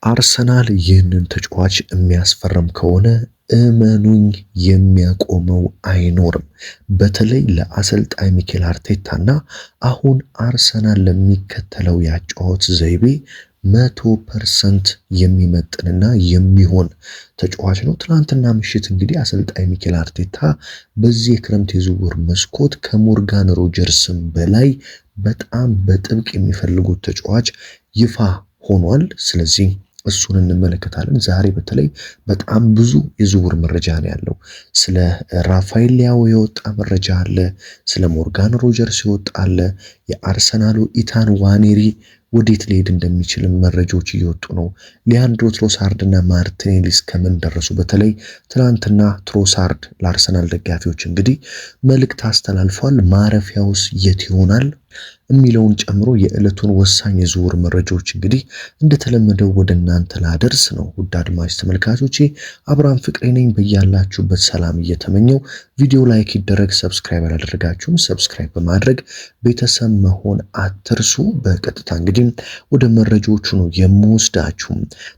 አርሰናል ይህንን ተጫዋች የሚያስፈርም ከሆነ እመኑኝ የሚያቆመው አይኖርም። በተለይ ለአሰልጣኝ ሚኬል አርቴታና አሁን አርሰናል ለሚከተለው ያጫወት ዘይቤ 100% የሚመጥንና የሚሆን ተጫዋች ነው። ትናንትና ምሽት እንግዲህ አሰልጣኝ ሚኬል አርቴታ በዚህ የክረምት የዝውውር መስኮት ከሞርጋን ሮጀርስም በላይ በጣም በጥብቅ የሚፈልጉት ተጫዋች ይፋ ሆኗል። ስለዚህ እሱን እንመለከታለን። ዛሬ በተለይ በጣም ብዙ የዝውውር መረጃ ነው ያለው። ስለ ራፋኤል ሊያው የወጣ መረጃ አለ። ስለ ሞርጋን ሮጀርስ የወጣ አለ። የአርሰናሉ ኢታን ዋኔሪ ወዴት ሊሄድ እንደሚችል መረጃዎች እየወጡ ነው። ሊያንድሮ ትሮሳርድ እና ማርቲኔሊ እስከምን ደረሱ? በተለይ ትናንትና ትሮሳርድ ለአርሰናል ደጋፊዎች እንግዲህ መልእክት አስተላልፏል። ማረፊያውስ የት ይሆናል የሚለውን ጨምሮ የዕለቱን ወሳኝ የዝውውር መረጃዎች እንግዲህ እንደተለመደው ወደ እናንተ ላደርስ ነው። ውድ አድማጭ ተመልካቾቼ አብርሃም ፍቅሬ ነኝ። በያላችሁበት ሰላም እየተመኘው ቪዲዮ ላይክ ይደረግ፣ ሰብስክራይብ አላደረጋችሁም ሰብስክራይብ በማድረግ ቤተሰብ መሆን አትርሱ። በቀጥታ እንግዲህ ወደ መረጃዎቹ ነው የምወስዳችሁ።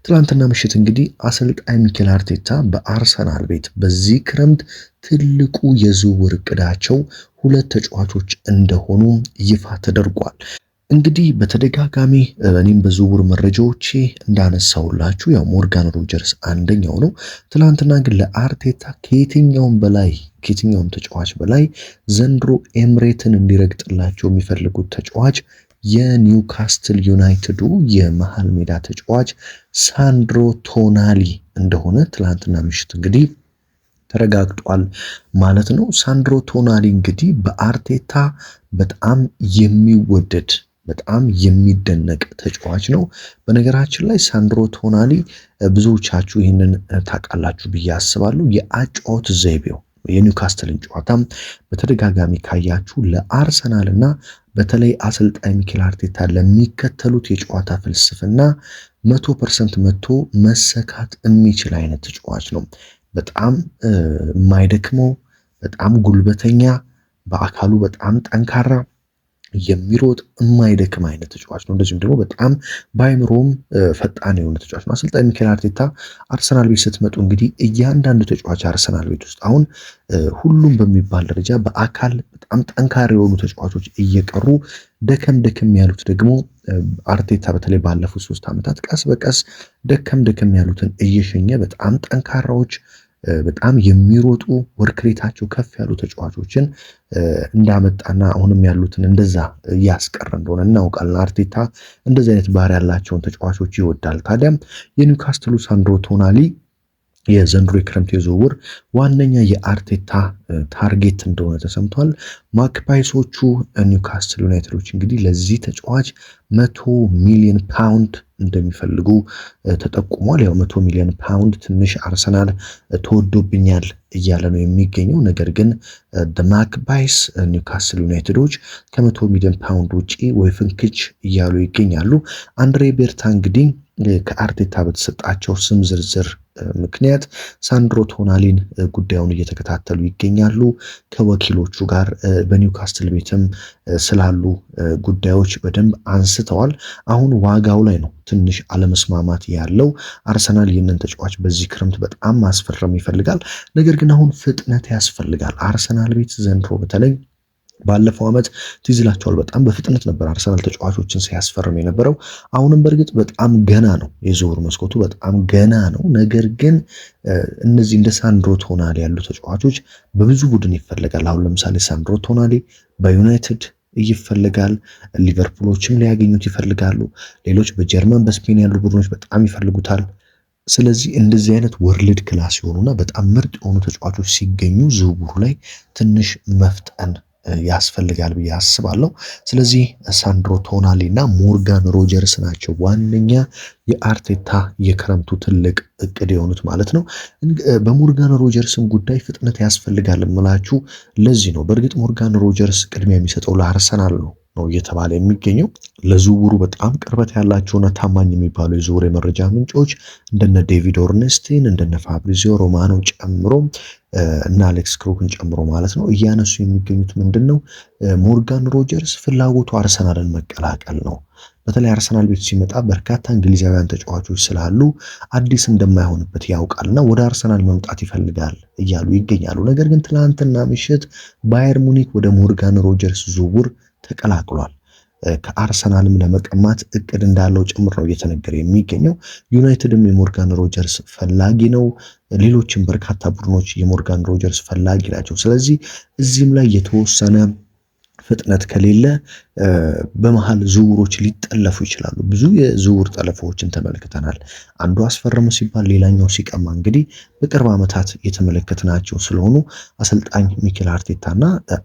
ትናንትና ምሽት እንግዲህ አሰልጣኝ ሚኬል አርቴታ በአርሰናል ቤት በዚህ ክረምት ትልቁ የዝውውር እቅዳቸው 2 ተጫዋቾች እንደሆኑ ይፋ ተደርጓል። እንግዲህ በተደጋጋሚ እኔም በዝውውር መረጃዎቼ እንዳነሳውላችሁ ያው ሞርጋን ሮጀርስ አንደኛው ነው። ትናንትና ግን ለአርቴታ ከየትኛውም ተጫዋች በላይ ዘንድሮ ኤምሬትን እንዲረግጥላቸው የሚፈልጉት ተጫዋች የኒውካስትል ዩናይትዱ የመሃል ሜዳ ተጫዋች ሳንድሮ ቶናሊ እንደሆነ ትናንትና ምሽት እንግዲህ ተረጋግጧል ማለት ነው። ሳንድሮ ቶናሊ እንግዲህ በአርቴታ በጣም የሚወደድ በጣም የሚደነቅ ተጫዋች ነው። በነገራችን ላይ ሳንድሮ ቶናሊ ብዙዎቻችሁ ይህንን ታውቃላችሁ ብዬ አስባለሁ። የአጫወት ዘይቤው የኒውካስትልን ጨዋታ በተደጋጋሚ ካያችሁ ለአርሰናልና በተለይ አሰልጣኝ ሚኬል አርቴታ ለሚከተሉት የጨዋታ ፍልስፍና 100% መጥቶ መሰካት የሚችል አይነት ተጫዋች ነው። በጣም የማይደክመው በጣም ጉልበተኛ፣ በአካሉ በጣም ጠንካራ፣ የሚሮጥ የማይደክም አይነት ተጫዋች ነው። እንደዚሁም ደግሞ በጣም በአይምሮም ፈጣን የሆነ ተጫዋች ነው። አሰልጣኝ ሚኬል አርቴታ አርሰናል ቤት ስትመጡ እንግዲህ እያንዳንዱ ተጫዋች አርሰናል ቤት ውስጥ አሁን ሁሉም በሚባል ደረጃ በአካል በጣም ጠንካራ የሆኑ ተጫዋቾች እየቀሩ ደከም ያሉት ደግሞ አርቴታ በተለይ ባለፉት 3 ዓመታት ቀስ በቀስ ደከም ያሉትን እየሸኘ በጣም ጠንካራዎች በጣም የሚሮጡ ወርክሬታቸው ከፍ ያሉ ተጫዋቾችን እንዳመጣና አሁንም ያሉትን እንደዛ እያስቀረ እንደሆነ እናውቃለን። አርቴታ እንደዚህ አይነት ባህሪ ያላቸውን ተጫዋቾች ይወዳል። ታዲያ የኒውካስትሉ ሳንድሮ ቶናሊ የዘንድሮ የክረምት የዝውውር ዋነኛ የአርቴታ ታርጌት እንደሆነ ተሰምቷል። ማክፓይሶቹ ኒውካስትል ዩናይትዶች እንግዲህ ለዚህ ተጫዋች 100 ሚሊዮን ፓውንድ እንደሚፈልጉ ተጠቁሟል። ያው 100 ሚሊዮን ፓውንድ ትንሽ አርሰናል ተወዶብኛል እያለ ነው የሚገኘው። ነገር ግን ማክፓይስ ኒውካስትል ዩናይትዶች ከ100 ሚሊዮን ፓውንድ ውጪ ወይ ፍንክች እያሉ ይገኛሉ። አንድሬ ቤርታ እንግዲህ ከአርቴታ በተሰጣቸው ስም ዝርዝር ምክንያት ሳንድሮ ቶናሊን ጉዳዩን እየተከታተሉ ይገኛሉ። ከወኪሎቹ ጋር በኒውካስትል ቤትም ስላሉ ጉዳዮች በደንብ አንስተዋል። አሁን ዋጋው ላይ ነው ትንሽ አለመስማማት ያለው። አርሰናል ይህንን ተጫዋች በዚህ ክረምት በጣም ማስፈረም ይፈልጋል። ነገር ግን አሁን ፍጥነት ያስፈልጋል። አርሰናል ቤት ዘንድሮ በተለይ ባለፈው ዓመት ትዝ ይላችኋል በጣም በፍጥነት ነበር አርሰናል ተጫዋቾችን ሲያስፈርም የነበረው። አሁንም በእርግጥ በጣም ገና ነው፣ የዝውውር መስኮቱ በጣም ገና ነው። ነገር ግን እነዚህ እንደ ሳንድሮ ቶናሊ ያሉ ተጫዋቾች በብዙ ቡድን ይፈልጋል። አሁን ለምሳሌ ሳንድሮ ቶናሊ በዩናይትድ ይፈልጋል። ሊቨርፑሎችም ሊያገኙት ይፈልጋሉ። ሌሎች በጀርመን በስፔን ያሉ ቡድኖች በጣም ይፈልጉታል። ስለዚህ እንደዚህ አይነት ወርልድ ክላስ የሆኑና በጣም ምርጥ የሆኑ ተጫዋቾች ሲገኙ ዝውውሩ ላይ ትንሽ መፍጠን ያስፈልጋል ብዬ አስባለሁ። ስለዚህ ሳንድሮ ቶናሊ እና ሞርጋን ሮጀርስ ናቸው ዋነኛ የአርቴታ የክረምቱ ትልቅ እቅድ የሆኑት ማለት ነው። በሞርጋን ሮጀርስም ጉዳይ ፍጥነት ያስፈልጋል የምላችሁ ለዚህ ነው። በእርግጥ ሞርጋን ሮጀርስ ቅድሚያ የሚሰጠው ለአርሰናል ነው። ነው እየተባለ የሚገኘው። ለዝውውሩ በጣም ቅርበት ያላቸውና ታማኝ የሚባሉ የዝውውር የመረጃ ምንጮች እንደነ ዴቪድ ኦርንስቲን እንደነ ፋብሪዚዮ ሮማኖ ጨምሮ እና አሌክስ ክሩክን ጨምሮ ማለት ነው እያነሱ የሚገኙት ምንድነው ሞርጋን ሮጀርስ ፍላጎቱ አርሰናልን መቀላቀል ነው። በተለይ አርሰናል ቤት ሲመጣ በርካታ እንግሊዛውያን ተጫዋቾች ስላሉ አዲስ እንደማይሆንበት ያውቃልና ወደ አርሰናል መምጣት ይፈልጋል እያሉ ይገኛሉ። ነገር ግን ትናንትና ምሽት ባየር ሙኒክ ወደ ሞርጋን ሮጀርስ ዝውውር ተቀላቅሏል። ከአርሰናልም ለመቀማት እቅድ እንዳለው ጭምር ነው እየተነገረ የሚገኘው። ዩናይትድም የሞርጋን ሮጀርስ ፈላጊ ነው። ሌሎችም በርካታ ቡድኖች የሞርጋን ሮጀርስ ፈላጊ ናቸው። ስለዚህ እዚህም ላይ የተወሰነ ፍጥነት ከሌለ በመሃል ዝውውሮች ሊጠለፉ ይችላሉ። ብዙ የዝውውር ጠለፋዎችን ተመልክተናል። አንዱ አስፈረሙ ሲባል ሌላኛው ሲቀማ እንግዲህ በቅርብ ዓመታት የተመለከትናቸው ስለሆኑ አሰልጣኝ ሚኬል አርቴታና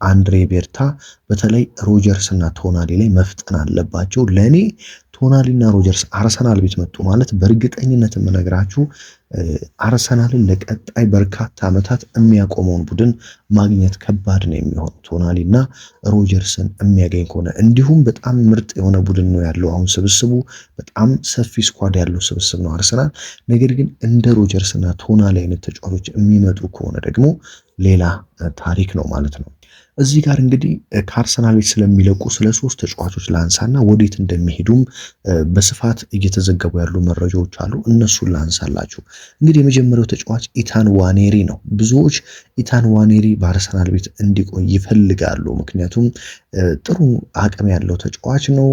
አንድሬ ቤርታ በተለይ ሮጀርስ እና ቶናሊ ላይ መፍጠን አለባቸው። ለኔ ቶናሊና ሮጀርስ አርሰናል ቤት መጡ ማለት በእርግጠኝነት የምነግራችሁ አርሰናልን ለቀጣይ በርካታ ዓመታት የሚያቆመውን ቡድን ማግኘት ከባድ ነው የሚሆነው ቶናሊና ሮጀርስን የሚያገኝ ከሆነ። እንዲሁም በጣም ምርጥ የሆነ ቡድን ነው ያለው አሁን ስብስቡ በጣም ሰፊ ስኳድ ያለው ስብስብ ነው አርሰናል። ነገር ግን እንደ ሮጀርስና ቶናሊ አይነት ተጫዋቾች የሚመጡ ከሆነ ደግሞ ሌላ ታሪክ ነው ማለት ነው። እዚህ ጋር እንግዲህ ከአርሰናል ቤት ስለሚለቁ ስለ 3 ተጫዋቾች ላንሳና ወዴት እንደሚሄዱም በስፋት እየተዘገቡ ያሉ መረጃዎች አሉ። እነሱን ላንሳላችሁ። እንግዲህ የመጀመሪያው ተጫዋች ኢታን ዋኔሪ ነው። ብዙዎች ኢታን ዋኔሪ በአርሰናል ቤት እንዲቆይ ይፈልጋሉ። ምክንያቱም ጥሩ አቅም ያለው ተጫዋች ነው።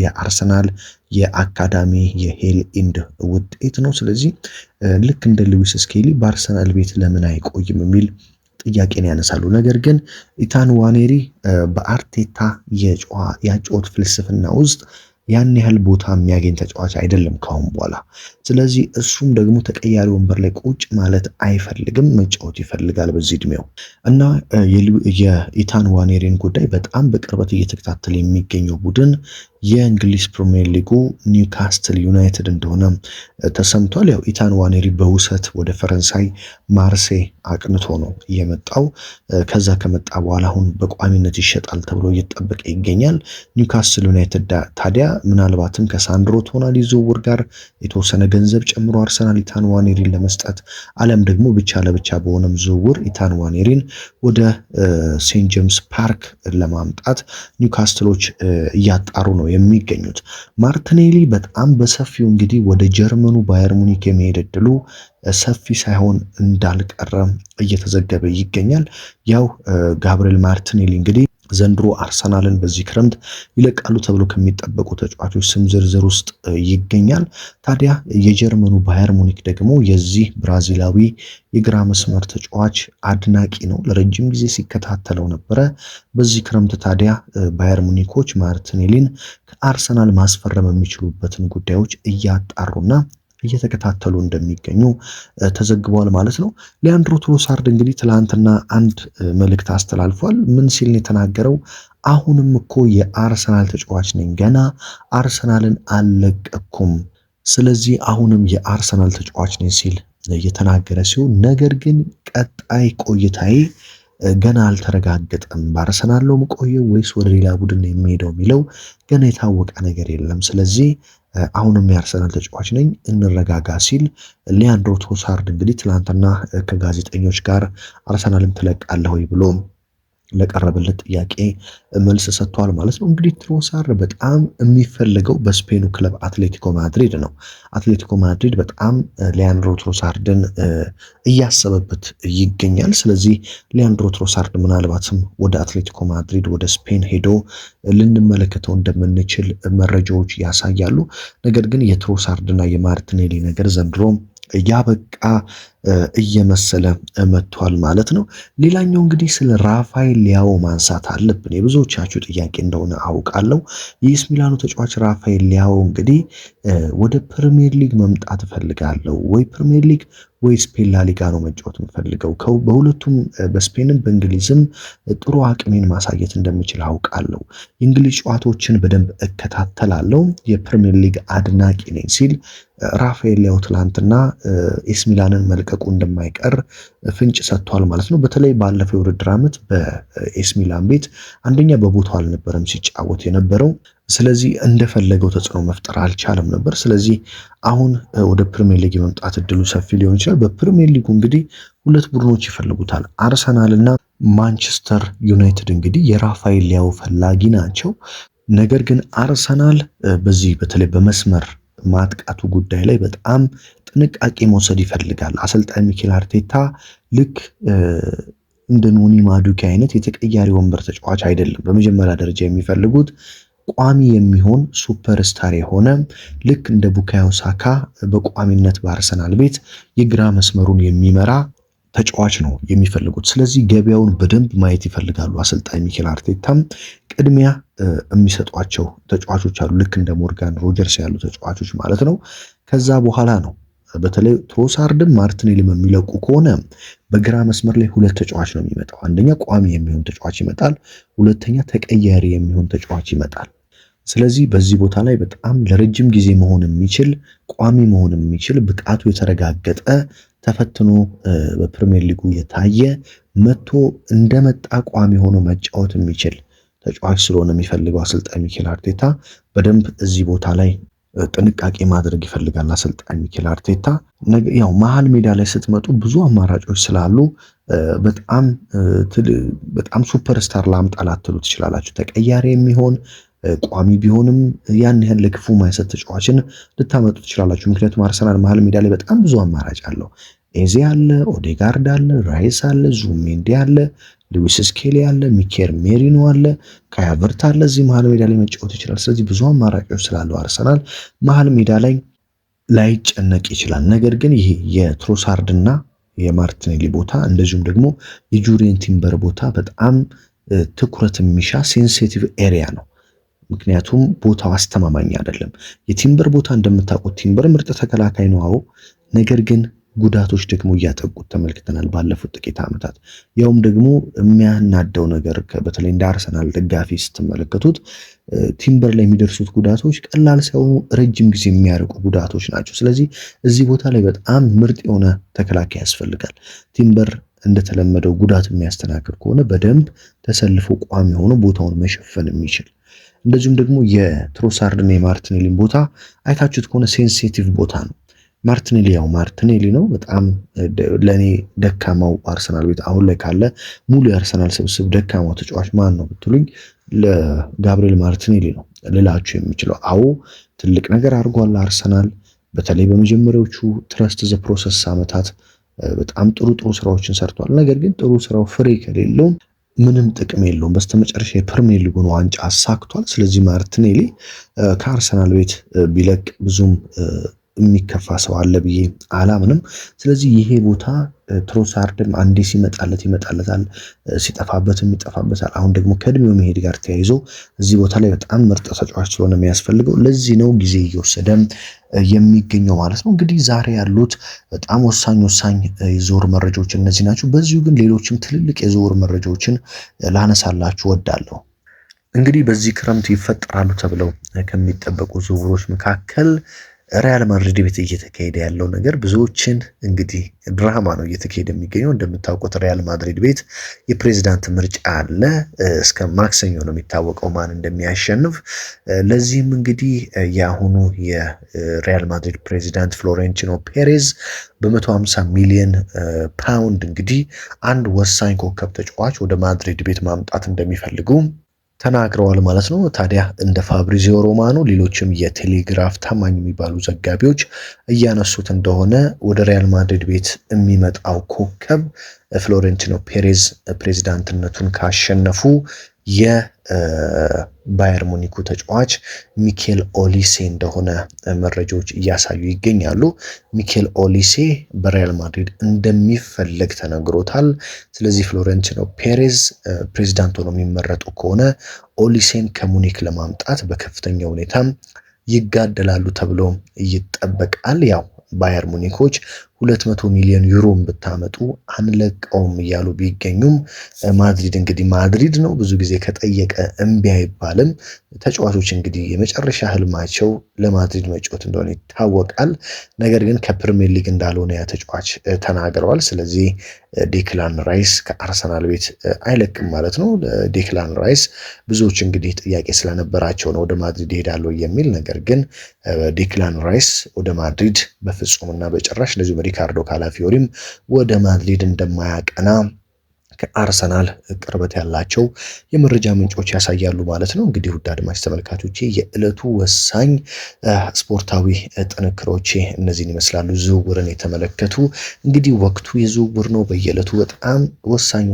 የአርሰናል የአካዳሚ የሄል ኢንድ ውጤት ነው። ስለዚህ ልክ እንደ ሉዊስ ስኬሊ በአርሰናል ቤት ለምን አይቆይም የሚል ጥያቄን ያነሳሉ። ነገር ግን ኢታን ዋኔሪ በአርቴታ የጨዋታ ፍልስፍና ውስጥ ያን ያህል ቦታ የሚያገኝ ተጫዋች አይደለም ካሁን በኋላ። ስለዚህ እሱም ደግሞ ተቀያሪ ወንበር ላይ ቁጭ ማለት አይፈልግም፣ መጫወት ይፈልጋል በዚህ እድሜው እና የኢታን ዋኔሪን ጉዳይ በጣም በቅርበት እየተከታተለ የሚገኘው ቡድን የእንግሊዝ ፕሪሚየር ሊጉ ኒውካስትል ዩናይትድ እንደሆነ ተሰምቷል። ያው ኢታን ዋኔሪ በውሰት ወደ ፈረንሳይ ማርሴይ አቅንቶ ነው የመጣው። ከዛ ከመጣ በኋላ አሁን በቋሚነት ይሸጣል ተብሎ እየተጠበቀ ይገኛል። ኒውካስትል ዩናይትድ ታዲያ ምናልባትም ከሳንድሮ ቶናሊ ዝውውር ጋር የተወሰነ ገንዘብ ጨምሮ አርሰናል ኢታን ዋኔሪን ለመስጠት አለም ደግሞ ብቻ ለብቻ በሆነም ዝውውር ኢታን ዋኔሪን ወደ ሴንት ጄምስ ፓርክ ለማምጣት ኒውካስትሎች እያጣሩ ነው የሚገኙት። ማርቲኔሊ በጣም በሰፊው እንግዲህ ወደ ጀርመኑ ባየር ሙኒክ የመሄድ እድሉ ሰፊ ሳይሆን እንዳልቀረ እየተዘገበ ይገኛል። ያው ጋብሪኤል ማርቲኔሊ እንግዲህ ዘንድሮ አርሰናልን በዚህ ክረምት ይለቃሉ ተብሎ ከሚጠበቁ ተጫዋቾች ስም ዝርዝር ውስጥ ይገኛል። ታዲያ የጀርመኑ ባየር ሙኒክ ደግሞ የዚህ ብራዚላዊ የግራ መስመር ተጫዋች አድናቂ ነው። ለረጅም ጊዜ ሲከታተለው ነበረ። በዚህ ክረምት ታዲያ ባየር ሙኒኮች ማርቲኔሊን ከአርሰናል ማስፈረም የሚችሉበትን ጉዳዮች እያጣሩና እየተከታተሉ እንደሚገኙ ተዘግቧል ማለት ነው። ሊያንድሮ ትሮሳርድ እንግዲህ ትላንትና አንድ መልእክት አስተላልፏል። ምን ሲል ነው የተናገረው? አሁንም እኮ የአርሰናል ተጫዋች ነኝ፣ ገና አርሰናልን አልለቀኩም። ስለዚህ አሁንም የአርሰናል ተጫዋች ነኝ ሲል የተናገረ ሲሆን ነገር ግን ቀጣይ ቆይታዬ ገና አልተረጋገጠም። በአርሰናል ነው የምቆየው ወይስ ወደ ሌላ ቡድን ነው የሚሄደው የሚለው ገና የታወቀ ነገር የለም። ስለዚህ አሁንም የአርሰናል ተጫዋች ነኝ እንረጋጋ ሲል ሊያንድሮ ትሮሳርድ እንግዲህ ትላንትና ከጋዜጠኞች ጋር አርሰናልን ትለቃለህ ወይ ብሎ ለቀረበለት ጥያቄ መልስ ሰጥቷል ማለት ነው። እንግዲህ ትሮሳርድ በጣም የሚፈልገው በስፔኑ ክለብ አትሌቲኮ ማድሪድ ነው። አትሌቲኮ ማድሪድ በጣም ሊያንድሮ ትሮሳርድን እያሰበበት ይገኛል። ስለዚህ ሊያንድሮ ትሮሳርድ ምናልባትም ወደ አትሌቲኮ ማድሪድ ወደ ስፔን ሄዶ ልንመለከተው እንደምንችል መረጃዎች ያሳያሉ። ነገር ግን የትሮሳርድና የማርቲኔሊ ነገር ዘንድሮ ያበቃ እየመሰለ መጥቷል ማለት ነው። ሌላኛው እንግዲህ ስለ ራፋኤል ሊያኦ ማንሳት አለብን። የብዙዎቻችሁ ጥያቄ እንደሆነ አውቃለሁ። የኤሲ ሚላኑ ተጫዋች ራፋኤል ሊያኦ እንግዲህ ወደ ፕሪሚየር ሊግ መምጣት እፈልጋለሁ ወይ ፕሪሚየር ሊግ ወይ ስፔን ላሊጋ ነው መጫወት የምፈልገው? በሁለቱም በስፔንም በእንግሊዝም ጥሩ አቅሜን ማሳየት እንደምችል አውቃለሁ። የእንግሊዝ ጨዋታዎችን በደንብ እከታተላለሁ። የፕሪሚየር ሊግ አድናቂ ነኝ ሲል ራፋኤል ሊያው ትላንትና ኤስ ሚላንን መልቀቁ እንደማይቀር ፍንጭ ሰጥቷል ማለት ነው። በተለይ ባለፈው የውድድር ዓመት በኤስ ሚላን ቤት አንደኛ በቦታው አልነበረም ሲጫወት የነበረው። ስለዚህ እንደፈለገው ተጽዕኖ መፍጠር አልቻለም ነበር። ስለዚህ አሁን ወደ ፕሪሚየር ሊግ የመምጣት እድሉ ሰፊ ሊሆን ይችላል። በፕሪሚየር ሊጉ እንግዲህ ሁለት ቡድኖች ይፈልጉታል። አርሰናል እና ማንቸስተር ዩናይትድ እንግዲህ የራፋኤል ሊያው ፈላጊ ናቸው። ነገር ግን አርሰናል በዚህ በተለይ በመስመር ማጥቃቱ ጉዳይ ላይ በጣም ጥንቃቄ መውሰድ ይፈልጋል። አሰልጣኝ ሚኬል አርቴታ ልክ እንደ ኖኒ ማዱኬ አይነት የተቀያሪ ወንበር ተጫዋች አይደለም። በመጀመሪያ ደረጃ የሚፈልጉት ቋሚ የሚሆን ሱፐርስታር የሆነ ልክ እንደ ቡካዮ ሳካ በቋሚነት በአርሰናል ቤት የግራ መስመሩን የሚመራ ተጫዋች ነው የሚፈልጉት። ስለዚህ ገበያውን በደንብ ማየት ይፈልጋሉ። አሰልጣኝ ሚኬል አርቴታም ቅድሚያ የሚሰጧቸው ተጫዋቾች አሉ፣ ልክ እንደ ሞርጋን ሮጀርስ ያሉ ተጫዋቾች ማለት ነው። ከዛ በኋላ ነው በተለይ ትሮሳርድም ማርቲኔሊም የሚለቁ ከሆነ በግራ መስመር ላይ ሁለት ተጫዋች ነው የሚመጣው። አንደኛ ቋሚ የሚሆን ተጫዋች ይመጣል፣ ሁለተኛ ተቀያሪ የሚሆን ተጫዋች ይመጣል። ስለዚህ በዚህ ቦታ ላይ በጣም ለረጅም ጊዜ መሆን የሚችል ቋሚ መሆን የሚችል ብቃቱ የተረጋገጠ ተፈትኖ በፕሪሚየር ሊጉ የታየ መጥቶ እንደመጣ ቋሚ ሆኖ መጫወት የሚችል ተጫዋች ስለሆነ የሚፈልገው አሰልጣኝ ሚኬል አርቴታ በደንብ እዚህ ቦታ ላይ ጥንቃቄ ማድረግ ይፈልጋል። አሰልጣኝ ሚኬል አርቴታ ያው መሃል ሜዳ ላይ ስትመጡ ብዙ አማራጮች ስላሉ በጣም ሱፐርስታር ላምጣ ላትሉ ትችላላችሁ። ተቀያሪ የሚሆን ቋሚ ቢሆንም ያን ያህል ለክፉ ማይሰጥ ተጫዋችን ልታመጡ ትችላላችሁ። ምክንያቱም አርሰናል መሃል ሜዳ ላይ በጣም ብዙ አማራጭ አለው። ኤዜ አለ፣ ኦዴጋርድ አለ፣ ራይስ አለ፣ ዙሜንዲ አለ፣ ሉዊስ ስኬሊ አለ፣ ሚኬል ሜሪኖ አለ፣ ካይ ሃቨርትዝ አለ። እዚህ መሃል ሜዳ ላይ መጫወት ይችላል። ስለዚህ ብዙ አማራጮች ስላለው አርሰናል መሃል ሜዳ ላይ ላይጨነቅ ይችላል። ነገር ግን ይሄ የትሮሳርድና የማርቲኔሊ ቦታ እንደዚሁም ደግሞ የጁሪየን ቲምበር ቦታ በጣም ትኩረት የሚሻ ሴንሲቲቭ ኤሪያ ነው። ምክንያቱም ቦታው አስተማማኝ አይደለም። የቲምበር ቦታ እንደምታውቁት ቲምበር ምርጥ ተከላካይ ነው። አዎ፣ ነገር ግን ጉዳቶች ደግሞ እያጠቁት ተመልክተናል ባለፉት ጥቂት ዓመታት። ያውም ደግሞ የሚያናደው ነገር በተለይ እንደ አርሰናል ደጋፊ ስትመለከቱት ቲምበር ላይ የሚደርሱት ጉዳቶች ቀላል ሳይሆኑ ረጅም ጊዜ የሚያርቁ ጉዳቶች ናቸው። ስለዚህ እዚህ ቦታ ላይ በጣም ምርጥ የሆነ ተከላካይ ያስፈልጋል። ቲምበር እንደተለመደው ጉዳት የሚያስተናግድ ከሆነ በደንብ ተሰልፎ ቋሚ ሆኖ ቦታውን መሸፈን የሚችል እንደዚሁም ደግሞ የትሮሳርድና የማርቲኔሊን ቦታ አይታችሁት ከሆነ ሴንሲቲቭ ቦታ ነው። ማርቲኔሊ ያው ማርቲኔሊ ነው። በጣም ለኔ ደካማው አርሰናል ቤት አሁን ላይ ካለ ሙሉ የአርሰናል ስብስብ ደካማው ተጫዋች ማን ነው ብትሉኝ ለጋብሪኤል ማርቲኔሊ ነው ልላችሁ የሚችለው። አዎ ትልቅ ነገር አድርጓል አርሰናል። በተለይ በመጀመሪያዎቹ ትረስት ዘ ፕሮሰስ ዓመታት በጣም ጥሩ ስራዎችን ሰርቷል። ነገር ግን ጥሩ ስራው ፍሬ ከሌለው ምንም ጥቅም የለውም። በስተመጨረሻ የፕሪሚየር ሊጉን ዋንጫ አሳክቷል። ስለዚህ ማርቲኔሊ ከአርሰናል ቤት ቢለቅ ብዙም የሚከፋ ሰው አለ ብዬ አላምንም። ስለዚህ ይሄ ቦታ ትሮሳርድም አንዴ ሲመጣለት ይመጣለታል፣ ሲጠፋበትም ይጠፋበታል። አሁን ደግሞ ከእድሜው መሄድ ጋር ተያይዞ እዚህ ቦታ ላይ በጣም ምርጥ ተጫዋች ስለሆነ የሚያስፈልገው ለዚህ ነው ጊዜ እየወሰደ የሚገኘው ማለት ነው። እንግዲህ ዛሬ ያሉት በጣም ወሳኝ የዝውውር መረጃዎች እነዚህ ናቸው። በዚሁ ግን ሌሎችም ትልልቅ የዝውውር መረጃዎችን ላነሳላችሁ ወዳለሁ። እንግዲህ በዚህ ክረምት ይፈጠራሉ ተብለው ከሚጠበቁ ዝውውሮች መካከል ሪያል ማድሪድ ቤት እየተካሄደ ያለው ነገር ብዙዎችን እንግዲህ ድራማ ነው እየተካሄደ የሚገኘው። እንደምታውቁት ሪያል ማድሪድ ቤት የፕሬዝዳንት ምርጫ አለ። እስከ ማክሰኞ ነው የሚታወቀው ማን እንደሚያሸንፍ። ለዚህም እንግዲህ የአሁኑ የሪያል ማድሪድ ፕሬዝዳንት ፍሎሬንቲኖ ፔሬዝ በ150 ሚሊዮን ፓውንድ እንግዲህ አንድ ወሳኝ ኮከብ ተጫዋች ወደ ማድሪድ ቤት ማምጣት እንደሚፈልጉ ተናግረዋል ማለት ነው። ታዲያ እንደ ፋብሪዚዮ ሮማኖ ሌሎችም የቴሌግራፍ ታማኝ የሚባሉ ዘጋቢዎች እያነሱት እንደሆነ ወደ ሪያል ማድሪድ ቤት የሚመጣው ኮከብ ፍሎሬንቲኖ ፔሬዝ ፕሬዝዳንትነቱን ካሸነፉ የባየር ሙኒኩ ተጫዋች ሚኬል ኦሊሴ እንደሆነ መረጃዎች እያሳዩ ይገኛሉ። ሚኬል ኦሊሴ በሪያል ማድሪድ እንደሚፈለግ ተነግሮታል። ስለዚህ ፍሎሬንቲኖ ፔሬዝ ፕሬዝዳንት ሆኖ የሚመረጡ ከሆነ ኦሊሴን ከሙኒክ ለማምጣት በከፍተኛ ሁኔታ ይጋደላሉ ተብሎ ይጠበቃል። ያው ባየር ሙኒኮች 200 ሚሊዮን ዩሮን ብታመጡ አንለቀውም እያሉ ቢገኙም ማድሪድ እንግዲህ ማድሪድ ነው፣ ብዙ ጊዜ ከጠየቀ እምቢ አይባልም። ተጫዋቾች እንግዲህ የመጨረሻ ህልማቸው ለማድሪድ መጫወት እንደሆነ ይታወቃል። ነገር ግን ከፕሪሚየር ሊግ እንዳልሆነ ያ ተጫዋች ተናግረዋል። ስለዚህ ዴክላን ራይስ ከአርሰናል ቤት አይለቅም ማለት ነው። ዴክላን ራይስ ብዙዎች እንግዲህ ጥያቄ ስለነበራቸው ነው ወደ ማድሪድ ይሄዳሉ የሚል። ነገር ግን ዴክላን ራይስ ወደ ማድሪድ በፍጹምና በጭራሽ እንደዚሁም ሪካርዶ ካላፊዮሪም ወደ ማድሪድ እንደማያቀና ከአርሰናል ቅርበት ያላቸው የመረጃ ምንጮች ያሳያሉ ማለት ነው። እንግዲህ ውድ አድማጭ ተመልካቾቼ የዕለቱ ወሳኝ ስፖርታዊ ጥንክሮቼ እነዚህን ይመስላሉ። ዝውውርን የተመለከቱ እንግዲህ ወቅቱ የዝውውር ነው። በየዕለቱ በጣም ወሳኝ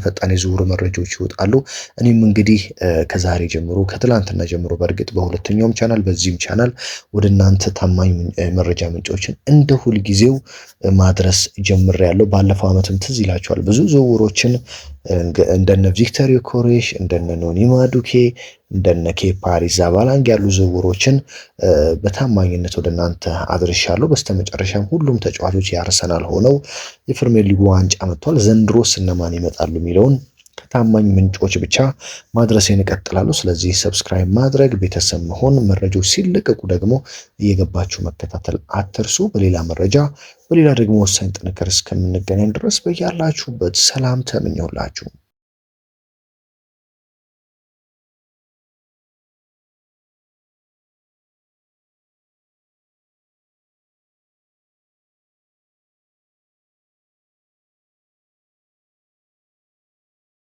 ፈጣን የዝውውር መረጃዎች ይወጣሉ። እኔም እንግዲህ ከዛሬ ጀምሮ ከትላንትና ጀምሮ በእርግጥ በሁለተኛውም ቻናል በዚህም ቻናል ወደ እናንተ ታማኝ መረጃ ምንጮችን እንደ ሁልጊዜው ማድረስ ጀምሬያለሁ። ባለፈው ዓመትም ትዝ ይላችኋል ብዙ ዝውውሮችን እንደነ ቪክተር ዮኬሬሽ እንደነ ኖኒ ማዱኬ እንደነ ኬፓ አሪዛባላጋ ያሉ ዝውውሮችን በታማኝነት ወደ እናንተ አድርሻለሁ። በስተመጨረሻም ሁሉም ተጫዋቾች የአርሰናል ሆነው የፕሪሚየር ሊጉ ዋንጫ መጥቷል። ዘንድሮስ እነማን ይመጣሉ የሚለውን ከታማኝ ምንጮች ብቻ ማድረሴን እቀጥላለሁ። ስለዚህ ሰብስክራይብ ማድረግ፣ ቤተሰብ መሆን፣ መረጃዎች ሲለቀቁ ደግሞ እየገባችሁ መከታተል አትርሱ። በሌላ መረጃ በሌላ ደግሞ ወሳኝ ጥንቅር እስከምንገናኝ ድረስ በያላችሁበት ሰላም ተመኘሁላችሁ።